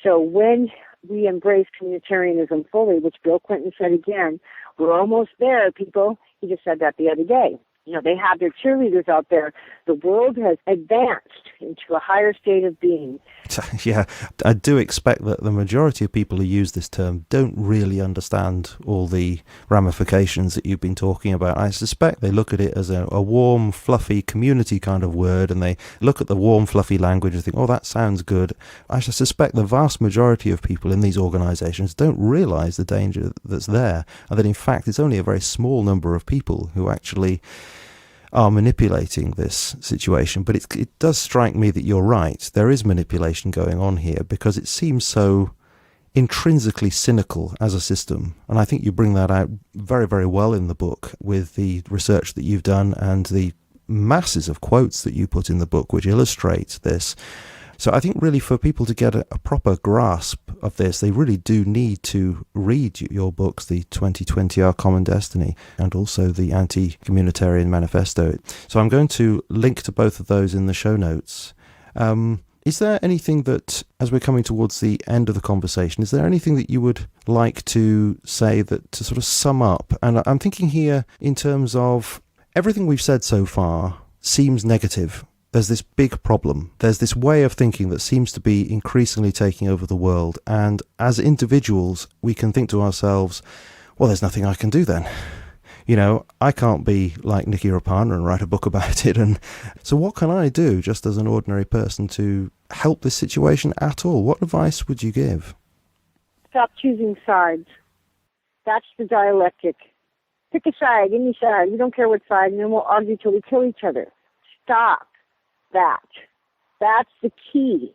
So when we embrace communitarianism fully, which Bill Clinton said again, we're almost there, people. He just said that the other day. You know, they have their cheerleaders out there. The world has advanced into a higher state of being. Yeah, I do expect that the majority of people who use this term don't really understand all the ramifications that you've been talking about. I suspect they look at it as a warm, fluffy community kind of word, and they look at the warm, fluffy language and think, oh, that sounds good. I suspect the vast majority of people in these organizations don't realize the danger that's there, and that in fact it's only a very small number of people who actually are manipulating this situation. But it does strike me that you're right. There is manipulation going on here because it seems so intrinsically cynical as a system. And I think you bring that out very, very well in the book with the research that you've done and the masses of quotes that you put in the book which illustrate this. So I think really for people to get a proper grasp of this, they really do need to read your books, the 2020 Our Common Destiny and also the Anti-Communitarian Manifesto. So I'm going to link to both of those in the show notes. Is there anything that, as we're coming towards the end of the conversation, is there anything that you would like to say that to sort of sum up? And I'm thinking here in terms of everything we've said so far seems negative. There's this big problem. There's this way of thinking that seems to be increasingly taking over the world. And as individuals, we can think to ourselves, well, there's nothing I can do then. You know, I can't be like Niki Raapana and write a book about it. And so what can I do just as an ordinary person to help this situation at all? What advice would you give? Stop choosing sides. That's the dialectic. Pick a side, any side. We don't care what side, and then we'll argue till we kill each other. Stop that. That's the key.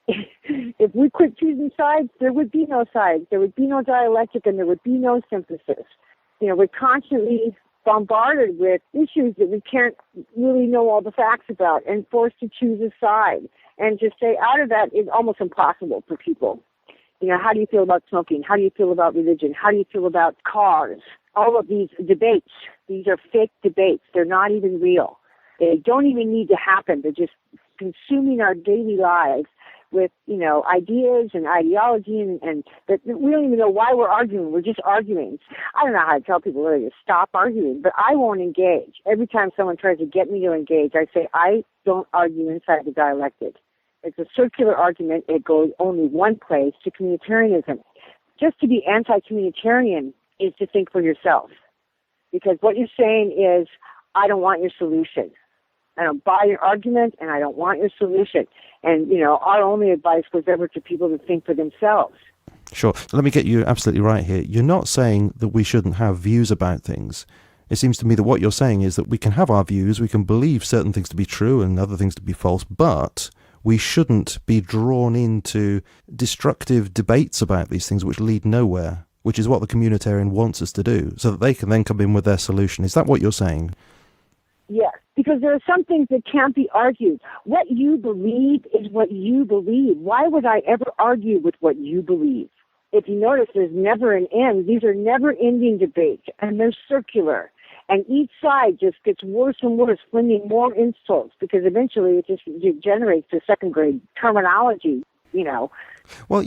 If we quit choosing sides, there would be no sides. There would be no dialectic, and there would be no synthesis. we're constantly bombarded with issues that we can't really know all the facts about and forced to choose a side. And to stay out of that is almost impossible for people. How do you feel about smoking? How do you feel about religion? How do you feel about cars? All of these debates, these are fake debates. They're not even real. They don't even need to happen. They're just consuming our daily lives with, ideas and ideology and that we don't even know why we're arguing. We're just arguing. I don't know how to tell people really to stop arguing, but I won't engage. Every time someone tries to get me to engage, I say, I don't argue inside the dialectic. It's a circular argument. It goes only one place, to communitarianism. Just to be anti-communitarian is to think for yourself. Because what you're saying is, I don't want your solution. I don't buy your argument, and I don't want your solution. And, our only advice was ever to people to think for themselves. Sure. Let me get you absolutely right here. You're not saying that we shouldn't have views about things. It seems to me that what you're saying is that we can have our views, we can believe certain things to be true and other things to be false, but we shouldn't be drawn into destructive debates about these things which lead nowhere, which is what the communitarian wants us to do, so that they can then come in with their solution. Is that what you're saying? Yes, because there are some things that can't be argued. What you believe is what you believe. Why would I ever argue with what you believe? If you notice, there's never an end. These are never-ending debates, and they're circular. And each side just gets worse and worse, flinging more insults, because eventually it just degenerates to second-grade terminology, Well,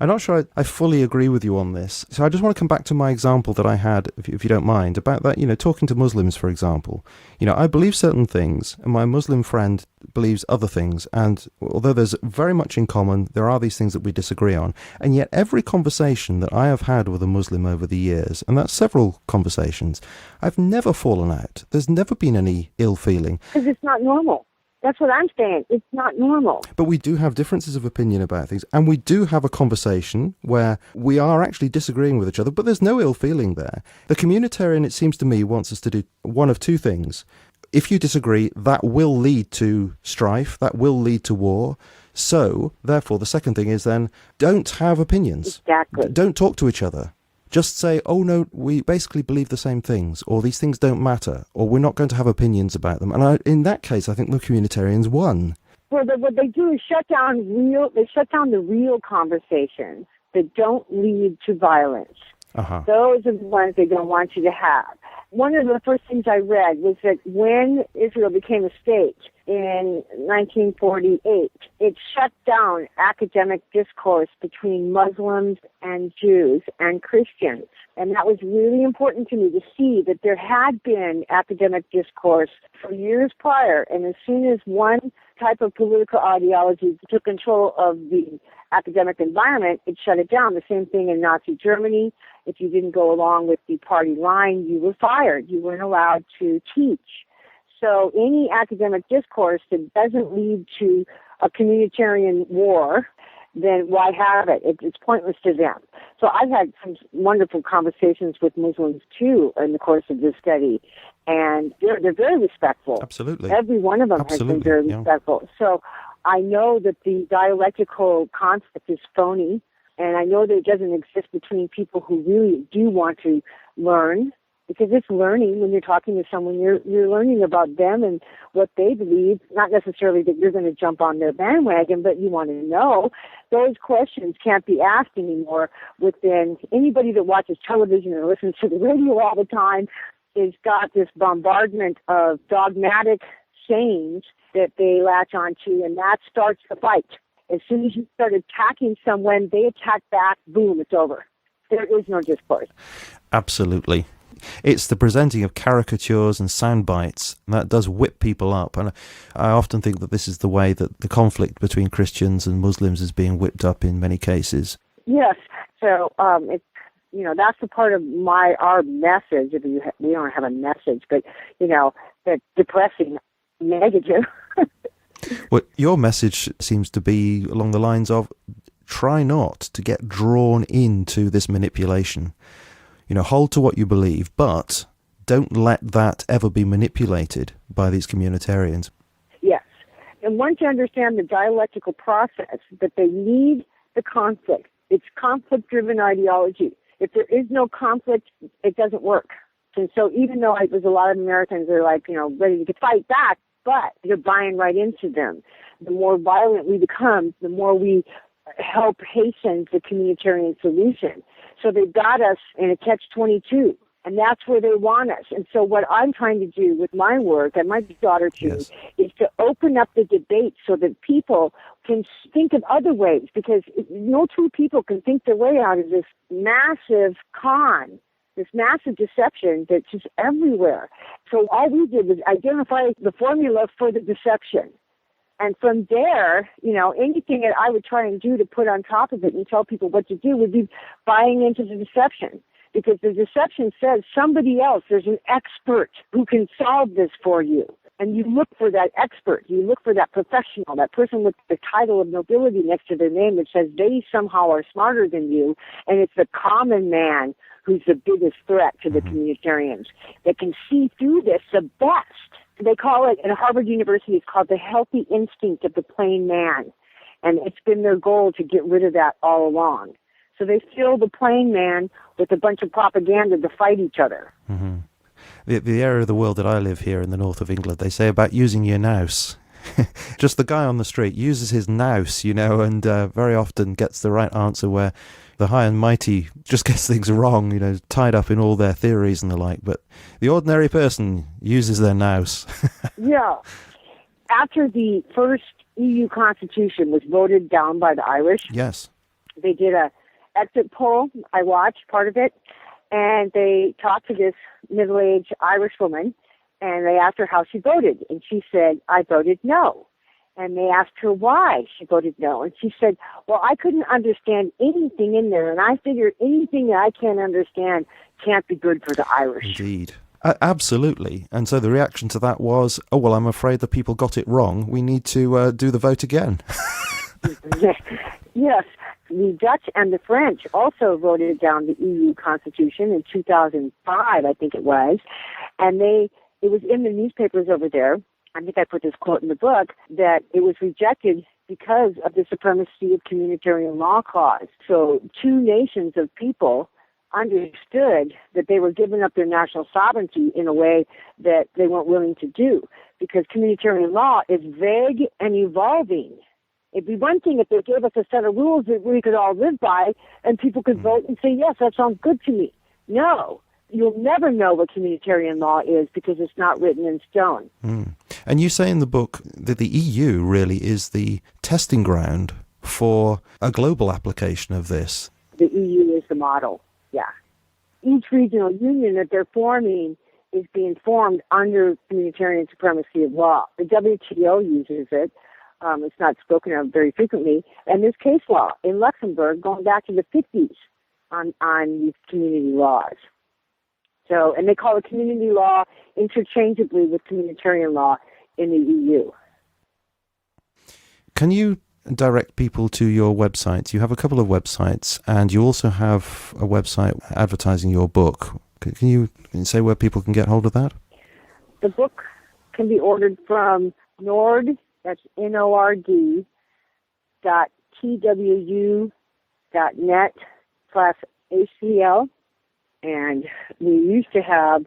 I'm not sure I fully agree with you on this. So I just want to come back to my example that I had, if you don't mind, about that, talking to Muslims, for example. I believe certain things, and my Muslim friend believes other things. And although there's very much in common, there are these things that we disagree on. And yet every conversation that I have had with a Muslim over the years, and that's several conversations, I've never fallen out. There's never been any ill feeling. Because it's not normal. That's what I'm saying. It's not normal. But we do have differences of opinion about things, and we do have a conversation where we are actually disagreeing with each other, but there's no ill feeling there. The communitarian, it seems to me, wants us to do one of two things. If you disagree, that will lead to strife, that will lead to war. So, therefore, the second thing is then, don't have opinions. Exactly. Don't talk to each other. Just say, oh no, we basically believe the same things, or these things don't matter, or we're not going to have opinions about them. And in that case, I think the communitarians won. Well, what they do is shut down the real conversations that don't lead to violence. Uh-huh. Those are the ones they don't want you to have. One of the first things I read was that when Israel became a state in 1948, it shut down academic discourse between Muslims and Jews and Christians. And that was really important to me to see that there had been academic discourse for years prior. And as soon as one type of political ideology took control of the academic environment, it shut it down. The same thing in Nazi Germany. If you didn't go along with the party line, you were fired. You weren't allowed to teach. So any academic discourse that doesn't lead to a communitarian war, then why have it? It's pointless to them. So I've had some wonderful conversations with Muslims, too, in the course of this study, and they're very respectful. Absolutely. Every one of them has been very respectful. So I know that the dialectical concept is phony, and I know that it doesn't exist between people who really do want to learn, because it's learning. When you're talking to someone, you're learning about them and what they believe, not necessarily that you're going to jump on their bandwagon, but you want to know. Those questions can't be asked anymore within anybody that watches television or listens to the radio all the time. Has got this bombardment of dogmatic sayings that they latch onto, and that starts the fight. As soon as you start attacking someone, they attack back, boom, it's over. There is no discourse. Absolutely. It's the presenting of caricatures and sound bites that does whip people up. And I often think that this is the way that the conflict between Christians and Muslims is being whipped up in many cases. Yes. So it's, that's the part of our message. We don't have a message, but, that depressing, negative. Well, your message seems to be along the lines of try not to get drawn into this manipulation. Hold to what you believe, but don't let that ever be manipulated by these communitarians. Yes. And once you understand the dialectical process, that they need the conflict. It's conflict-driven ideology. if there is no conflict, it doesn't work. And so even though there's a lot of Americans that are like, ready to fight back, but they're buying right into them. The more violent we become, the more we help hasten the communitarian solution. So they've got us in a catch-22, and that's where they want us. And so what I'm trying to do with my work, and my daughter too, Yes. is to open up the debate so that people can think of other ways, because no two people can think their way out of this massive con, this massive deception that's just everywhere. So all we did was identify the formula for the deception. And from there, anything that I would try and do to put on top of it and tell people what to do would be buying into the deception. Because the deception says somebody else, there's an expert who can solve this for you. And you look for that expert. You look for that professional, that person with the title of nobility next to their name that says they somehow are smarter than you. And it's the common man who's the biggest threat to the communitarians that can see through this the best. They call it, at Harvard University, it's called the healthy instinct of the plain man. And it's been their goal to get rid of that all along. So they fill the plain man with a bunch of propaganda to fight each other. Mm-hmm. The area of the world that I live here in the north of England, they say about using your nous. Just the guy on the street uses his nous, and very often gets the right answer, where the high and mighty just gets things wrong, tied up in all their theories and the like. But the ordinary person uses their nous. Yeah. After the first EU constitution was voted down by the Irish, Yes. they did a exit poll. I watched part of it, and they talked to this middle-aged Irish woman, and they asked her how she voted, and she said, "I voted no." And they asked her why she voted no, and she said, "Well, I couldn't understand anything in there, and I figured anything that I can't understand can't be good for the Irish." Indeed. Absolutely. And so the reaction to that was, "Oh, well, I'm afraid the people got it wrong. We need to do the vote again." Yes. The Dutch and the French also voted down the EU Constitution in 2005, I think it was, and it was in the newspapers over there. I think I put this quote in the book, that it was rejected because of the supremacy of communitarian law clause. So two nations of people understood that they were giving up their national sovereignty in a way that they weren't willing to do, because communitarian law is vague and evolving. It'd be one thing if they gave us a set of rules that we could all live by and people could vote and say, yes, that sounds good to me. No, you'll never know what communitarian law is because it's not written in stone. And you say in the book that the EU really is the testing ground for a global application of this. The EU is the model, yeah. Each regional union that they're forming is being formed under communitarian supremacy of law. The WTO uses it. It's not spoken of very frequently. And there's case law in Luxembourg going back to the 50s on these community laws. So, and they call it community law interchangeably with communitarian law in the EU. Can you direct people to your website? You have a couple of websites, and you also have a website advertising your book. Can you say where people can get hold of that? The book can be ordered from Nord, that's nord.twu.net/ACL. And we used to have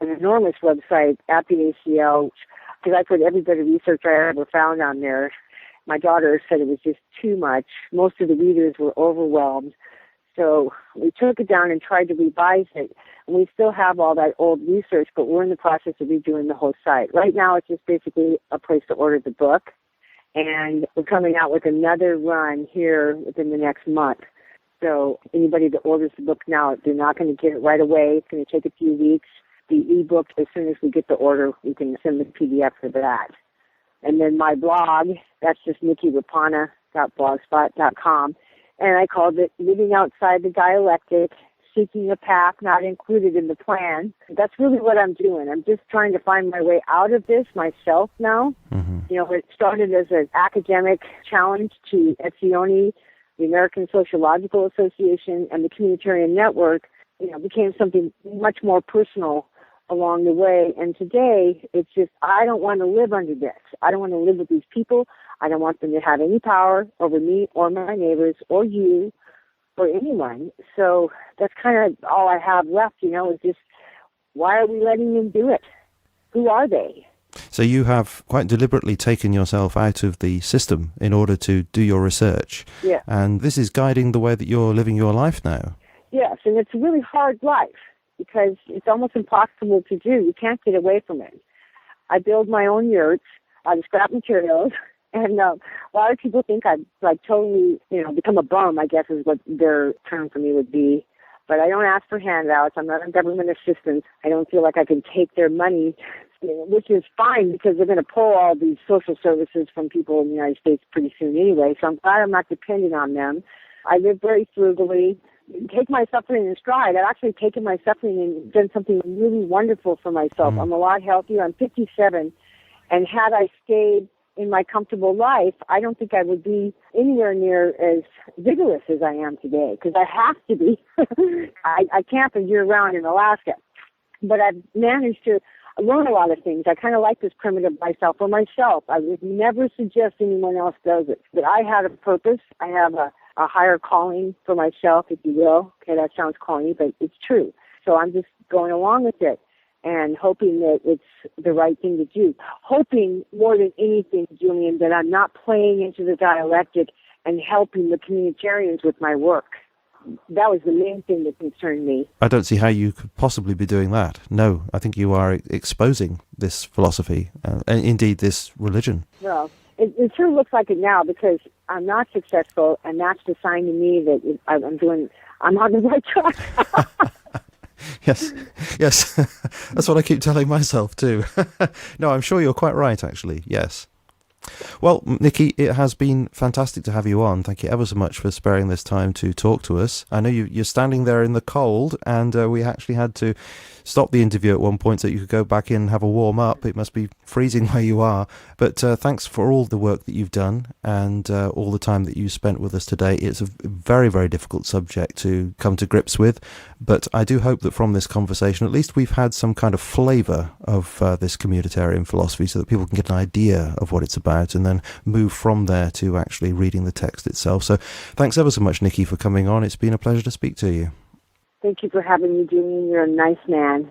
an enormous website at the ACL, because I put every bit of research I ever found on there. My daughter said it was just too much. Most of the readers were overwhelmed. So we took it down and tried to revise it. And we still have all that old research, but we're in the process of redoing the whole site. Right now, it's just basically a place to order the book. And we're coming out with another run here within the next month. So anybody that orders the book now, they're not going to get it right away. It's going to take a few weeks. The ebook, as soon as we get the order, we can send the PDF for that. And then my blog, that's just NikiRaapana.blogspot.com. And I called it Living Outside the Dialectic, Seeking a Path Not Included in the Plan. That's really what I'm doing. I'm just trying to find my way out of this myself now. Mm-hmm. You know, it started as an academic challenge to Etzioni, the American Sociological Association, and the Communitarian Network. You know, became something much more personal along the way. And today, it's just, I don't want to live under this. I don't want to live with these people. I don't want them to have any power over me or my neighbors or you for anyone. So that's kind of all I have left, is just, why are we letting them do it? Who are they? So you have quite deliberately taken yourself out of the system in order to do your research. Yeah. And this is guiding the way that you're living your life now. Yes, and it's a really hard life because it's almost impossible to do. You can't get away from it. I build my own yurts out of scrap materials, and a lot of people think I've totally, become a bum, I guess is what their term for me would be. But I don't ask for handouts. I'm not a government assistant. I don't feel like I can take their money, which is fine because they're going to pull all these social services from people in the United States pretty soon anyway. So I'm glad I'm not dependent on them. I live very frugally, take my suffering in stride. I've actually taken my suffering and done something really wonderful for myself. I'm a lot healthier. I'm 57. And had I stayed in my comfortable life, I don't think I would be anywhere near as vigorous as I am today, because I have to be. I camp year-round in Alaska. But I've managed to learn a lot of things. I kind of like this primitive lifestyle for myself. I would never suggest anyone else does it. But I have a purpose. I have a higher calling for myself, if you will. Okay, that sounds corny, but it's true. So I'm just going along with it and hoping that it's the right thing to do. Hoping more than anything, Julian, that I'm not playing into the dialectic and helping the communitarians with my work. That was the main thing that concerned me. I don't see how you could possibly be doing that. No, I think you are exposing this philosophy, and indeed this religion. Well, it sure looks like it now because I'm not successful, and that's the sign to me that I'm on the right track. Yes, that's what I keep telling myself too. No, I'm sure you're quite right, actually, yes. Well, Niki, it has been fantastic to have you on. Thank you ever so much for sparing this time to talk to us. I know you're standing there in the cold, and we actually had to stop the interview at one point so you could go back in and have a warm up. It must be freezing where you are. But thanks for all the work that you've done and all the time that you spent with us today. It's a very, very difficult subject to come to grips with. But I do hope that from this conversation, at least we've had some kind of flavour of this communitarian philosophy so that people can get an idea of what it's about and then move from there to actually reading the text itself. So thanks ever so much, Niki, for coming on. It's been a pleasure to speak to you. Thank you for having me, Julian. You're a nice man.